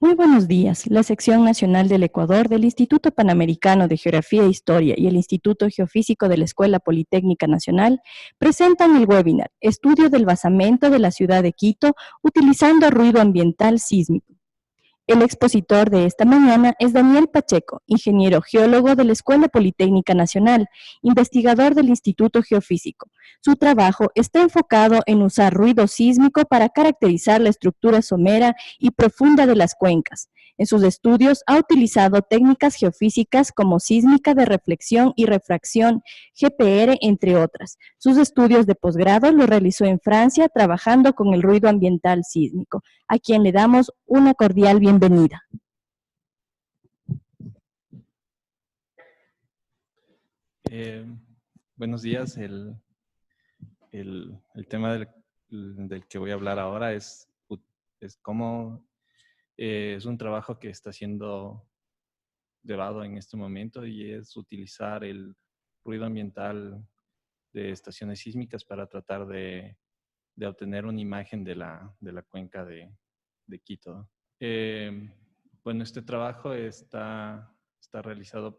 Muy buenos días. La Sección Nacional del Ecuador del Instituto Panamericano de Geografía e Historia y el Instituto Geofísico de la Escuela Politécnica Nacional presentan el webinar Estudio del basamento de la ciudad de Quito utilizando ruido ambiental sísmico. El expositor de esta mañana es Daniel Pacheco, ingeniero geólogo de la Escuela Politécnica Nacional, investigador del Instituto Geofísico. Su trabajo está enfocado en usar ruido sísmico para caracterizar la estructura somera y profunda de las cuencas. En sus estudios ha utilizado técnicas geofísicas como sísmica de reflexión y refracción, GPR, entre otras. Sus estudios de posgrado los realizó en Francia trabajando con el ruido ambiental sísmico, a quien le damos una cordial bienvenida. Buenos días. El tema del que voy a hablar ahora es cómo es un trabajo que está siendo llevado en este momento y es utilizar el ruido ambiental de estaciones sísmicas para tratar de obtener una imagen de la cuenca de Quito. Bueno, este trabajo está realizado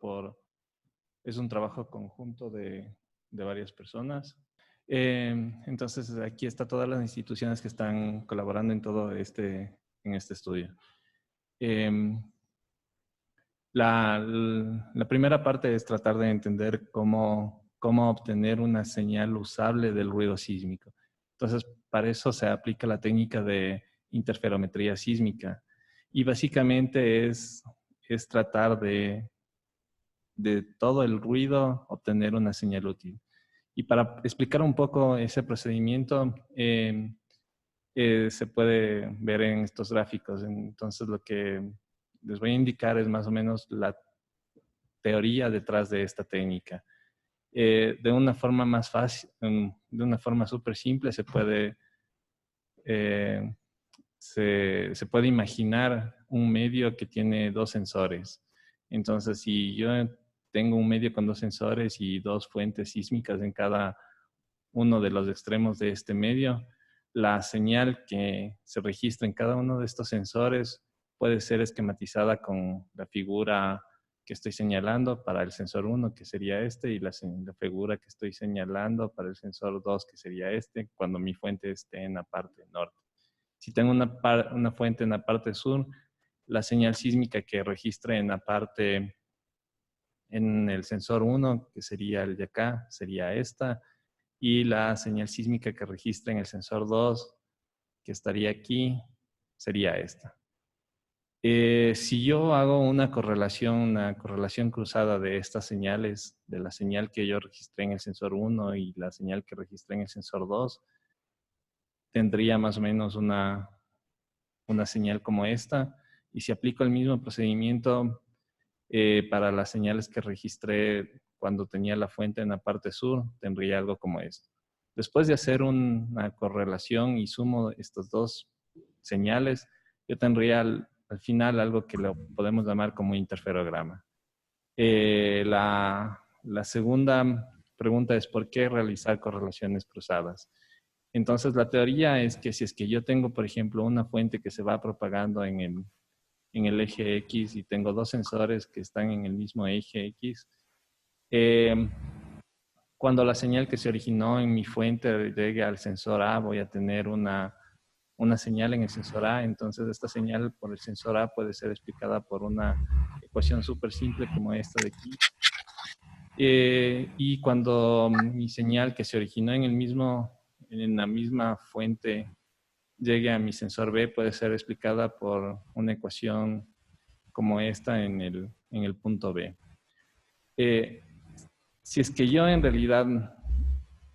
es un trabajo conjunto de varias personas. Entonces, aquí están todas las instituciones que están colaborando en este estudio. La primera parte es tratar de entender cómo obtener una señal usable del ruido sísmico. Entonces, para eso se aplica la técnica de interferometría sísmica. Y básicamente es tratar de todo el ruido obtener una señal útil. Y para explicar un poco ese procedimiento, se puede ver en estos gráficos. Entonces, lo que les voy a indicar es más o menos la teoría detrás de esta técnica. De una forma más fácil, de una forma súper simple, se puede imaginar un medio que tiene dos sensores. Entonces, si yo tengo un medio con dos sensores y dos fuentes sísmicas en cada uno de los extremos de este medio, la señal que se registra en cada uno de estos sensores puede ser esquematizada con la figura que estoy señalando para el sensor 1, que sería este, y la figura que estoy señalando para el sensor 2, que sería este, cuando mi fuente esté en la parte norte. Si tengo una fuente en la parte sur, la señal sísmica que registre en el sensor 1, que sería el de acá, sería esta, y la señal sísmica que registra en el sensor 2, que estaría aquí, sería esta. Si yo hago una correlación cruzada de estas señales, de la señal que yo registré en el sensor 1 y la señal que registré en el sensor 2, tendría más o menos una señal como esta. Y si aplico el mismo procedimiento para las señales que registré cuando tenía la fuente en la parte sur, tendría algo como esto. Después de hacer una correlación y sumo estas dos señales, yo tendría al final algo que lo podemos llamar como interferograma. La segunda pregunta es ¿por qué realizar correlaciones cruzadas? Entonces, la teoría es que si es que yo tengo, por ejemplo, una fuente que se va propagando en el eje X y tengo dos sensores que están en el mismo eje X, cuando la señal que se originó en mi fuente llegue al sensor A, voy a tener una señal en el sensor A. Entonces, esta señal por el sensor A puede ser explicada por una ecuación súper simple como esta de aquí. Y cuando mi señal que se originó en la misma fuente llegue a mi sensor B, puede ser explicada por una ecuación como esta en el punto B. Si es que yo en realidad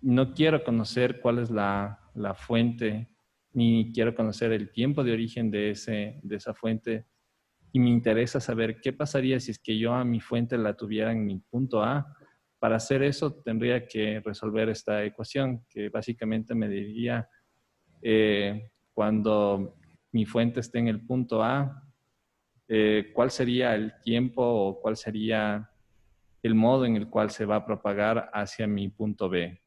no quiero conocer cuál es la fuente, ni quiero conocer el tiempo de origen de esa fuente, y me interesa saber qué pasaría si es que yo a mi fuente la tuviera en mi punto A. Para hacer eso tendría que resolver esta ecuación, que básicamente me diría cuando mi fuente esté en el punto A, cuál sería el tiempo o cuál sería el modo en el cual se va a propagar hacia mi punto B.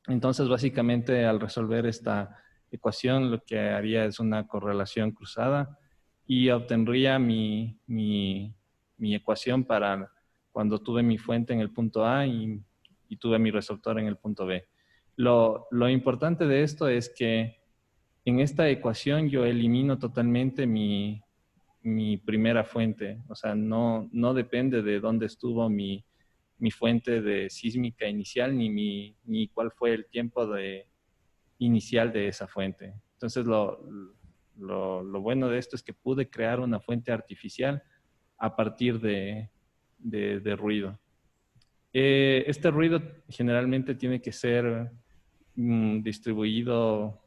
Entonces, básicamente, al resolver esta ecuación, lo que haría es una correlación cruzada y obtendría mi ecuación para cuando tuve mi fuente en el punto A y tuve mi receptor en el punto B. Lo importante de esto es que en esta ecuación yo elimino totalmente mi primera fuente. O sea, no depende de dónde estuvo mi fuente de sísmica inicial ni cuál fue el tiempo inicial de esa fuente. Entonces, lo bueno de esto es que pude crear una fuente artificial a partir de ruido. Este ruido generalmente tiene que ser distribuido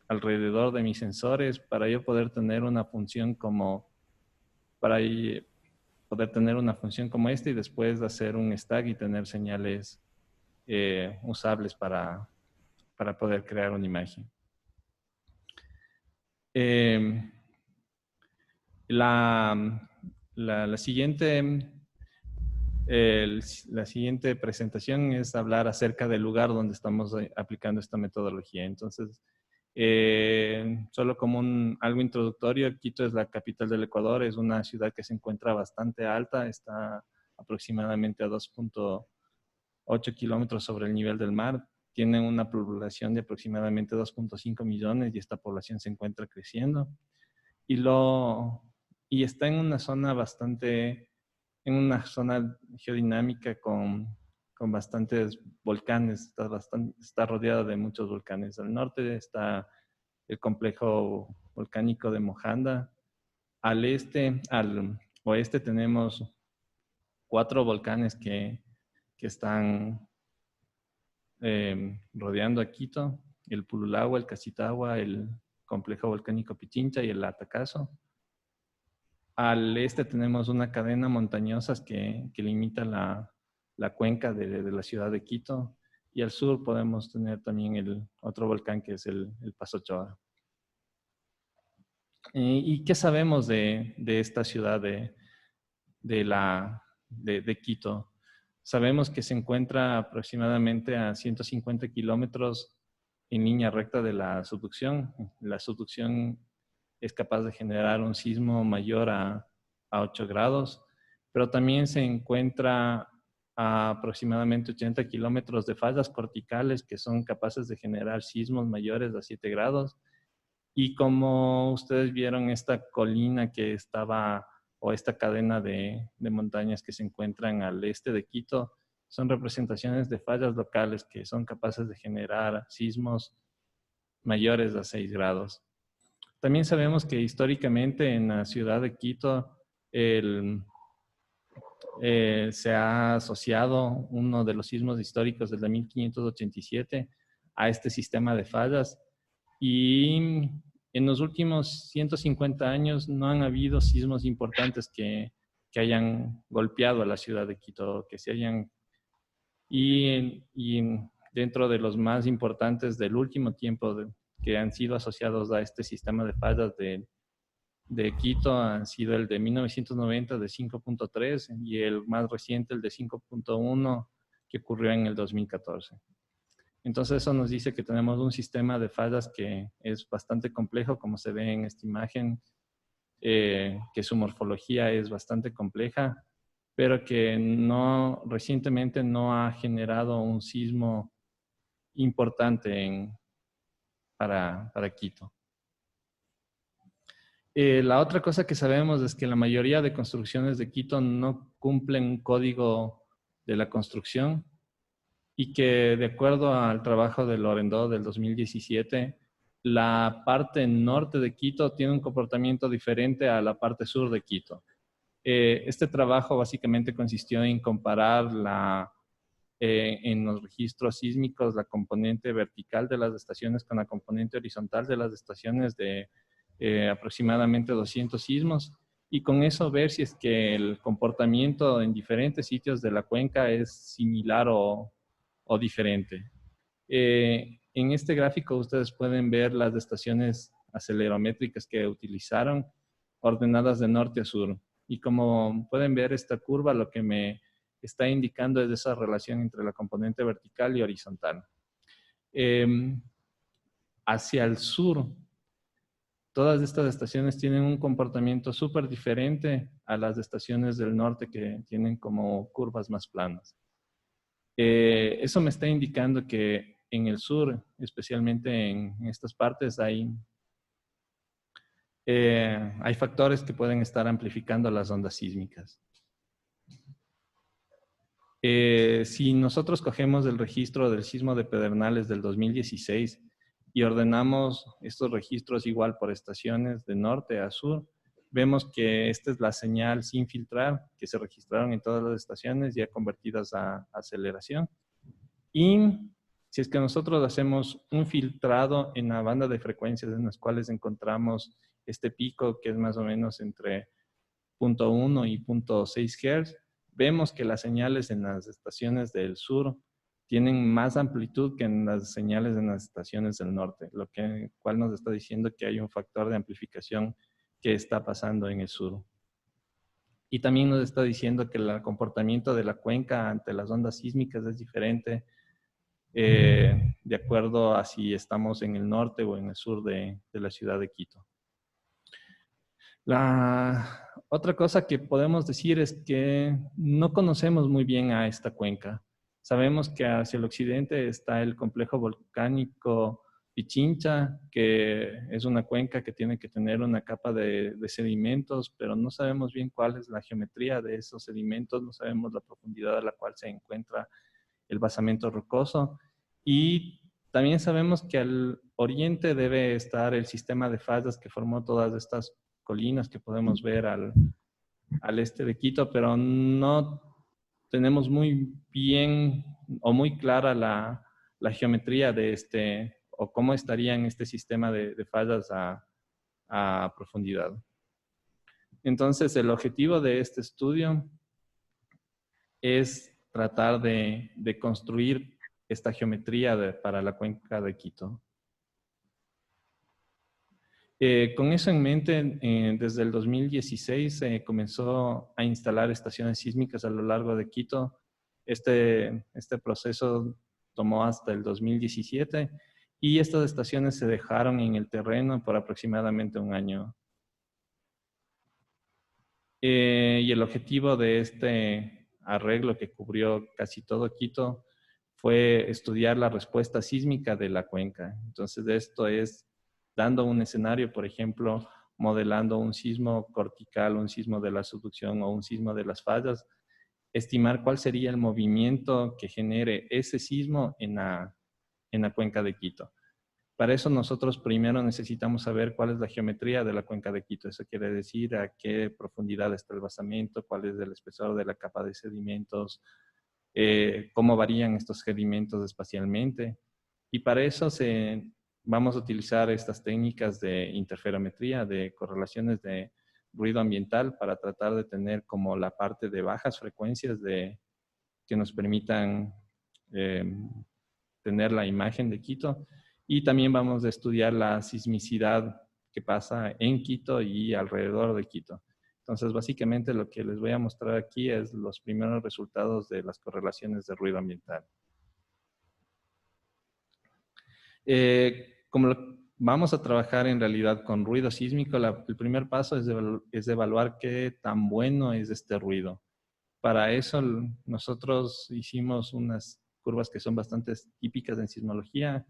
alrededor de mis sensores para yo poder tener una función como esta y después hacer un stack y tener señales usables para poder crear una imagen. La siguiente presentación es hablar acerca del lugar donde estamos aplicando esta metodología. Entonces, solo como algo introductorio, Quito es la capital del Ecuador, es una ciudad que se encuentra bastante alta, está aproximadamente a 2.8 kilómetros sobre el nivel del mar, tiene una población de aproximadamente 2.5 millones y esta población se encuentra creciendo. Y está en una zona geodinámica con bastantes volcanes, está rodeada de muchos volcanes. Al norte está el complejo volcánico de Mojanda. Al oeste tenemos 4 volcanes que están rodeando a Quito: el Pululagua, el Casitagua, el complejo volcánico Pichincha y el Latacazo. Al este tenemos una cadena montañosa que limita la cuenca de la ciudad de Quito. Y al sur podemos tener también el otro volcán que es el Pasochoa. ¿Y qué sabemos de esta ciudad de Quito? Sabemos que se encuentra aproximadamente a 150 kilómetros en línea recta de la subducción. La subducción es capaz de generar un sismo mayor a 8 grados, pero también se encuentra a aproximadamente 80 kilómetros de fallas corticales que son capaces de generar sismos mayores a 7 grados. Y como ustedes vieron, esta colina que estaba, o esta cadena de montañas que se encuentran al este de Quito, son representaciones de fallas locales que son capaces de generar sismos mayores a 6 grados. También sabemos que históricamente en la ciudad de Quito se ha asociado uno de los sismos históricos desde 1587 a este sistema de fallas, y en los últimos 150 años no han habido sismos importantes que hayan golpeado a la ciudad de Quito, y dentro de los más importantes del último tiempo que han sido asociados a este sistema de fallas de Quito han sido el de 1990 de 5.3 y el más reciente, el de 5.1, que ocurrió en el 2014. Entonces eso nos dice que tenemos un sistema de fallas que es bastante complejo, como se ve en esta imagen, que su morfología es bastante compleja, pero que recientemente no ha generado un sismo importante para Quito. La otra cosa que sabemos es que la mayoría de construcciones de Quito no cumplen un código de la construcción y que, de acuerdo al trabajo de Lorendó del 2017, la parte norte de Quito tiene un comportamiento diferente a la parte sur de Quito. Este trabajo básicamente consistió en comparar en los registros sísmicos la componente vertical de las estaciones con la componente horizontal de las estaciones de aproximadamente 200 sismos, y con eso ver si es que el comportamiento en diferentes sitios de la cuenca es similar o diferente. En este gráfico ustedes pueden ver las estaciones acelerométricas que utilizaron, ordenadas de norte a sur. Y como pueden ver, esta curva lo que me está indicando es esa relación entre la componente vertical y horizontal. Hacia el sur todas estas estaciones tienen un comportamiento súper diferente a las estaciones del norte que tienen como curvas más planas. Eso me está indicando que en el sur, especialmente en estas partes, hay factores que pueden estar amplificando las ondas sísmicas. Si nosotros cogemos el registro del sismo de Pedernales del 2016 y ordenamos estos registros igual por estaciones de norte a sur, vemos que esta es la señal sin filtrar que se registraron en todas las estaciones ya convertidas a aceleración. Y si es que nosotros hacemos un filtrado en la banda de frecuencias en las cuales encontramos este pico que es más o menos entre 0.1 y 0.6 Hz, vemos que las señales en las estaciones del sur tienen más amplitud que en las señales en las estaciones del norte, lo cual nos está diciendo que hay un factor de amplificación que está pasando en el sur. Y también nos está diciendo que el comportamiento de la cuenca ante las ondas sísmicas es diferente de acuerdo a si estamos en el norte o en el sur de la ciudad de Quito. La otra cosa que podemos decir es que no conocemos muy bien a esta cuenca. Sabemos que hacia el occidente está el complejo volcánico Pichincha, que es una cuenca que tiene que tener una capa de sedimentos, pero no sabemos bien cuál es la geometría de esos sedimentos, no sabemos la profundidad a la cual se encuentra el basamento rocoso. Y también sabemos que al oriente debe estar el sistema de fallas que formó todas estas colinas que podemos ver al este de Quito, pero no tenemos muy bien o muy clara la geometría de este, o cómo estaría en este sistema de fallas a profundidad. Entonces, el objetivo de este estudio es tratar de construir esta geometría para la cuenca de Quito. Con eso en mente, desde el 2016 se comenzó a instalar estaciones sísmicas a lo largo de Quito. Este proceso tomó hasta el 2017 y estas estaciones se dejaron en el terreno por aproximadamente un año. Y el objetivo de este arreglo que cubrió casi todo Quito fue estudiar la respuesta sísmica de la cuenca. Entonces, esto es dando un escenario, por ejemplo, modelando un sismo cortical, un sismo de la subducción o un sismo de las fallas, estimar cuál sería el movimiento que genere ese sismo en la cuenca de Quito. Para eso nosotros primero necesitamos saber cuál es la geometría de la cuenca de Quito. Eso quiere decir a qué profundidad está el basamento, cuál es el espesor de la capa de sedimentos, cómo varían estos sedimentos espacialmente. Y para eso vamos a utilizar estas técnicas de interferometría, de correlaciones de ruido ambiental para tratar de tener como la parte de bajas frecuencias que nos permitan tener la imagen de Quito. Y también vamos a estudiar la sismicidad que pasa en Quito y alrededor de Quito. Entonces, básicamente lo que les voy a mostrar aquí es los primeros resultados de las correlaciones de ruido ambiental. Como vamos a trabajar en realidad con ruido sísmico, el primer paso es evaluar qué tan bueno es este ruido. Para eso nosotros hicimos unas curvas que son bastante típicas en sismología,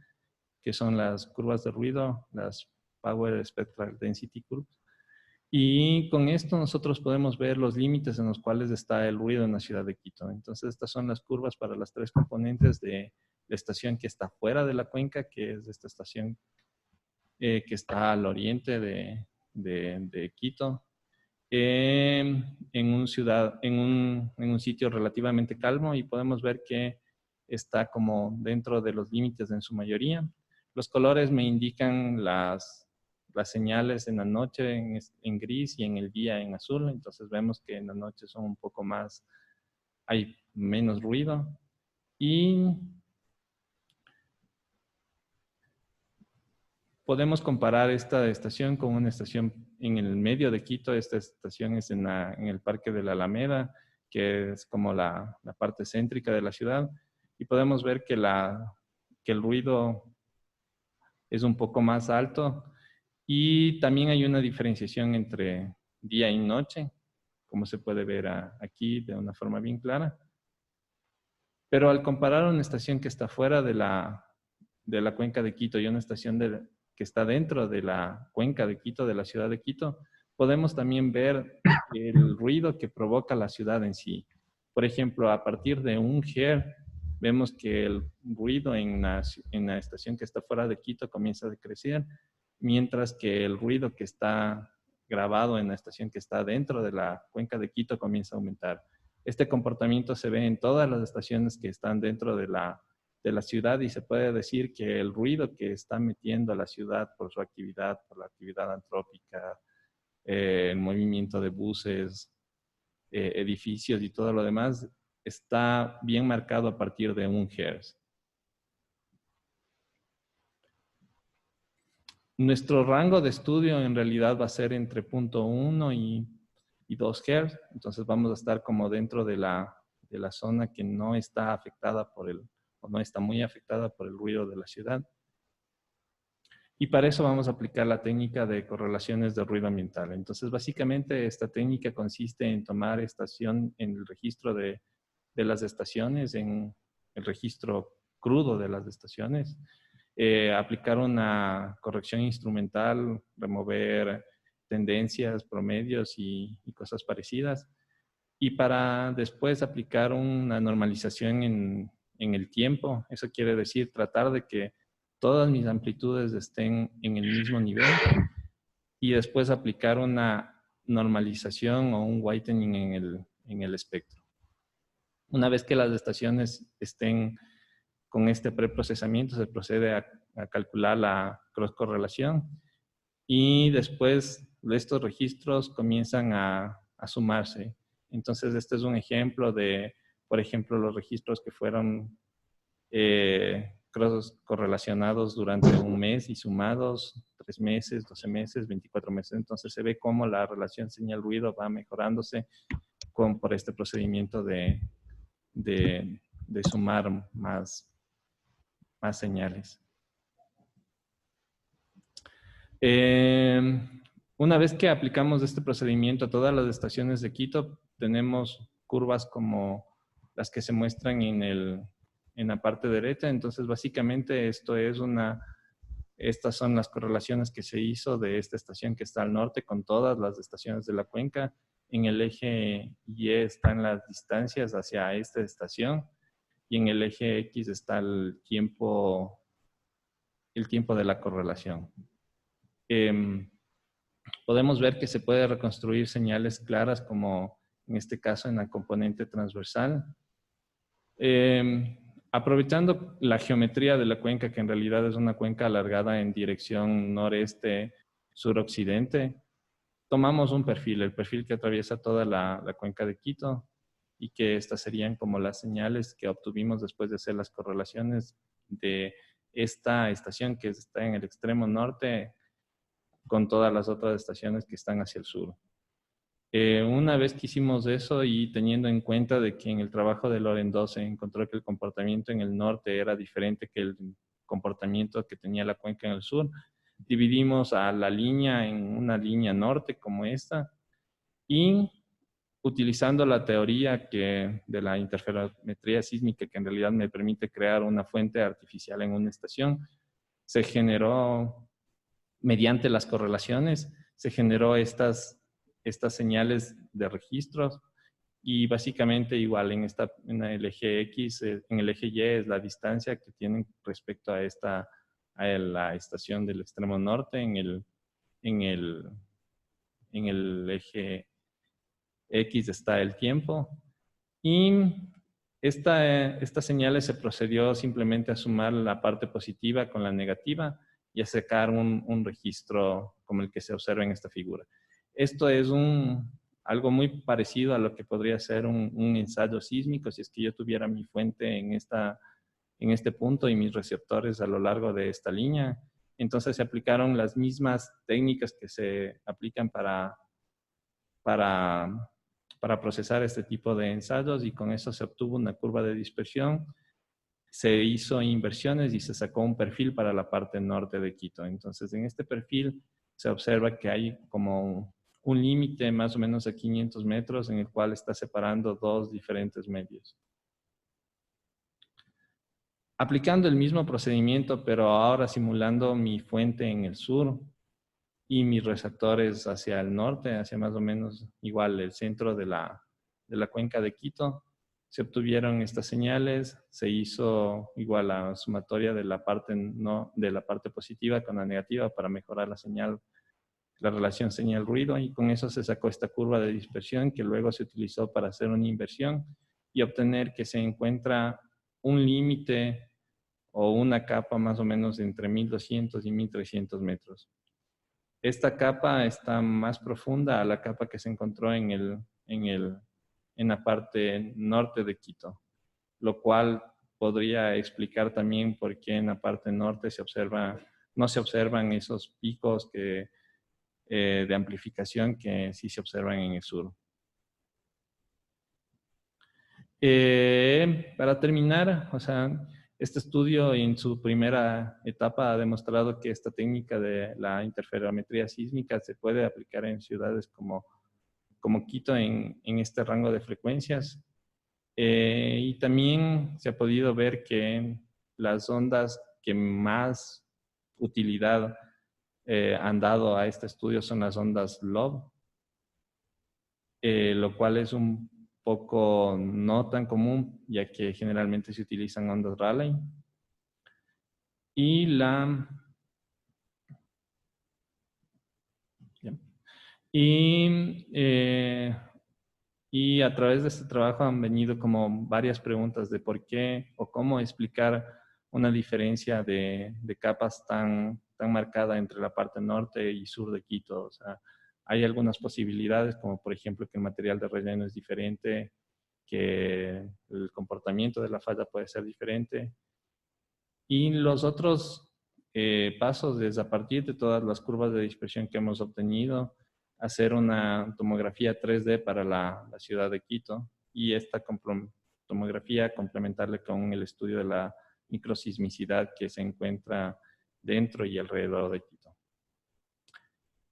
que son las curvas de ruido, las Power Spectral Density Curves. Y con esto nosotros podemos ver los límites en los cuales está el ruido en la ciudad de Quito. Entonces, estas son las curvas para las tres componentes de la estación que está fuera de la cuenca, que es esta estación que está al oriente de Quito, en un sitio relativamente calmo, y podemos ver que está como dentro de los límites en su mayoría. Los colores me indican las señales en la noche en gris y en el día en azul. Entonces vemos que en la noche son un poco más, hay menos ruido. Y podemos comparar esta estación con una estación en el medio de Quito. Esta estación es en el Parque de la Alameda, que es como la parte céntrica de la ciudad. Y podemos ver que el ruido es un poco más alto Y también hay una diferenciación entre día y noche, como se puede ver aquí de una forma bien clara. Pero al comparar una estación que está fuera de la cuenca de Quito y una estación que está dentro de la cuenca de Quito, de la ciudad de Quito, podemos también ver el ruido que provoca la ciudad en sí. Por ejemplo, a partir de 1 Hz, vemos que el ruido en la estación que está fuera de Quito comienza a decrecer, mientras que el ruido que está grabado en la estación que está dentro de la cuenca de Quito comienza a aumentar. Este comportamiento se ve en todas las estaciones que están dentro de la ciudad y se puede decir que el ruido que está metiendo a la ciudad por su actividad, por la actividad antrópica, el movimiento de buses, edificios y todo lo demás, está bien marcado a partir de 1 Hz. Nuestro rango de estudio en realidad va a ser entre 0.1 y 2 Hz, entonces vamos a estar como dentro de la zona que no está afectada o no está muy afectada por el ruido de la ciudad. Y para eso vamos a aplicar la técnica de correlaciones de ruido ambiental. Entonces, básicamente, esta técnica consiste en tomar estación en el registro de las estaciones, en el registro crudo de las estaciones, aplicar una corrección instrumental, remover tendencias, promedios y cosas parecidas. Y para después aplicar una normalización en el tiempo. Eso quiere decir tratar de que todas mis amplitudes estén en el mismo nivel y después aplicar una normalización o un whitening en el espectro. Una vez que las estaciones estén con este preprocesamiento, se procede a calcular la cross correlación y después de estos registros comienzan a sumarse. Entonces, este es un ejemplo de, por ejemplo, los registros que fueron cross correlacionados durante 1 mes y sumados 3 meses, 12 meses, 24 meses. Entonces, se ve cómo la relación señal-ruido va mejorándose por este procedimiento de sumar más señales. Una vez que aplicamos este procedimiento a todas las estaciones de Quito, tenemos curvas como las que se muestran en la parte derecha. Entonces, básicamente, estas son las correlaciones que se hizo de esta estación que está al norte con todas las estaciones de la cuenca. En el eje Y están las distancias hacia esta estación y en el eje X está el tiempo de la correlación. Podemos ver que se puede reconstruir señales claras como en este caso en la componente transversal. Aprovechando la geometría de la cuenca, que en realidad es una cuenca alargada en dirección noreste-suroccidente, tomamos un perfil, el perfil que atraviesa toda la cuenca de Quito y que estas serían como las señales que obtuvimos después de hacer las correlaciones de esta estación que está en el extremo norte con todas las otras estaciones que están hacia el sur. Una vez que hicimos eso y teniendo en cuenta de que en el trabajo de Loren se encontró que el comportamiento en el norte era diferente que el comportamiento que tenía la cuenca en el sur, dividimos a la línea en una línea norte como esta y utilizando la teoría de la interferometría sísmica que en realidad me permite crear una fuente artificial en una estación, se generó mediante las correlaciones, se generó estas señales de registros y básicamente igual en el eje X, en el eje Y es la distancia que tienen respecto a la estación del extremo norte, en el eje X está el tiempo y estas señales se procedió simplemente a sumar la parte positiva con la negativa y a sacar un registro como el que se observa en esta figura. Esto es algo muy parecido a lo que podría ser un ensayo sísmico si es que yo tuviera mi fuente en este punto y mis receptores a lo largo de esta línea. Entonces se aplicaron las mismas técnicas que se aplican para procesar este tipo de ensayos y con eso se obtuvo una curva de dispersión. Se hizo inversiones y se sacó un perfil para la parte norte de Quito. Entonces, en este perfil se observa que hay como un límite más o menos a 500 metros en el cual está separando dos diferentes medios. Aplicando el mismo procedimiento, pero ahora simulando mi fuente en el sur y mis receptores hacia el norte, hacia más o menos igual el centro de la cuenca de Quito, se obtuvieron estas señales, se hizo igual la sumatoria de la parte, de la parte positiva con la negativa para mejorar la señal, la relación señal-ruido, y con eso se sacó esta curva de dispersión que luego se utilizó para hacer una inversión y obtener que se encuentra un límite o una capa más o menos entre 1200 y 1300 metros. Esta capa está más profunda a la capa que se encontró en la parte norte de Quito, lo cual podría explicar también por qué en la parte norte no se observan esos picos de amplificación que sí se observan en el sur. Para terminar, o sea, este estudio en su primera etapa ha demostrado que esta técnica de la interferometría sísmica se puede aplicar en ciudades como Quito en este rango de frecuencias. Y también se ha podido ver que las ondas que más utilidad han dado a este estudio son las ondas Lobe, lo cual es un poco no tan común, ya que generalmente se utilizan ondas Rayleigh. Y a través de este trabajo han venido como varias preguntas de por qué o cómo explicar una diferencia de capas tan marcada entre la parte norte y sur de Quito. O sea, hay algunas posibilidades, como por ejemplo que el material de relleno es diferente, que el comportamiento de la falla puede ser diferente. Y los otros pasos es a partir de todas las curvas de dispersión que hemos obtenido, hacer una tomografía 3D para la ciudad de Quito y esta tomografía complementarle con el estudio de la microsismicidad que se encuentra dentro y alrededor de Quito.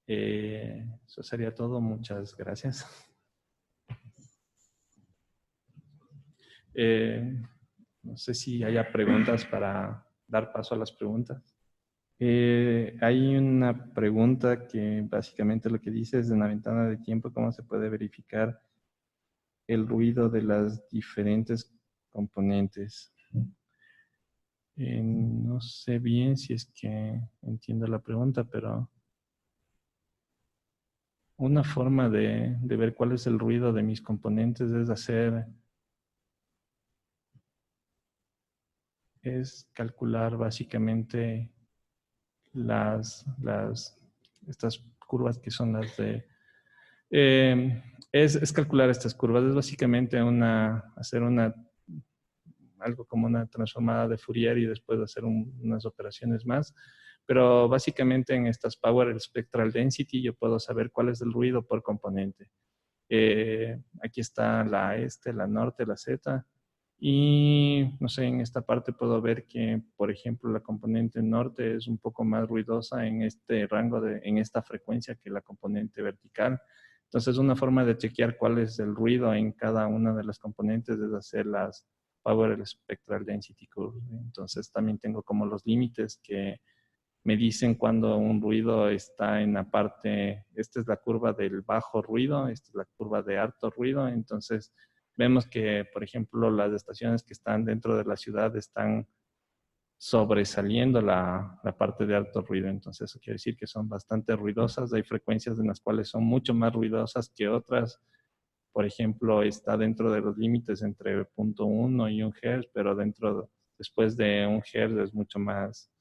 Eso sería todo. Muchas gracias. No sé si haya preguntas para dar paso a las preguntas. Hay una pregunta que básicamente lo que dice es: en la ventana de tiempo, ¿cómo se puede verificar el ruido de las diferentes componentes? No sé bien si es que entiendo la pregunta, pero una forma de ver cuál es el ruido de mis componentes es calcular básicamente estas curvas que son las de... es calcular estas curvas, es básicamente hacer algo como una transformada de Fourier y después hacer unas operaciones más. Pero básicamente en estas Power Spectral Density yo puedo saber cuál es el ruido por componente. Aquí está la este, la norte, la Z. Y no sé, en esta parte puedo ver que, por ejemplo, la componente norte es un poco más ruidosa en este rango, en esta frecuencia que la componente vertical. Entonces, una forma de chequear cuál es el ruido en cada una de las componentes es hacer las Power Spectral Density Curve. Entonces, también tengo como los límites que me dicen cuando un ruido está en la parte, esta es la curva del bajo ruido, esta es la curva de alto ruido. Entonces, vemos que, por ejemplo, las estaciones que están dentro de la ciudad están sobresaliendo la parte de alto ruido. Entonces, eso quiere decir que son bastante ruidosas. Hay frecuencias en las cuales son mucho más ruidosas que otras. Por ejemplo, está dentro de los límites entre 0.1 y 1 Hz, pero después de 1 Hz es mucho más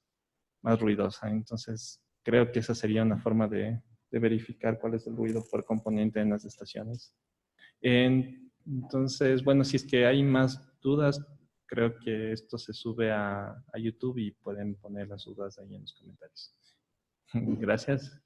ruidosa. Entonces, creo que esa sería una forma de verificar cuál es el ruido por componente en las estaciones. Entonces, bueno, si es que hay más dudas, creo que esto se sube a YouTube y pueden poner las dudas ahí en los comentarios. Gracias.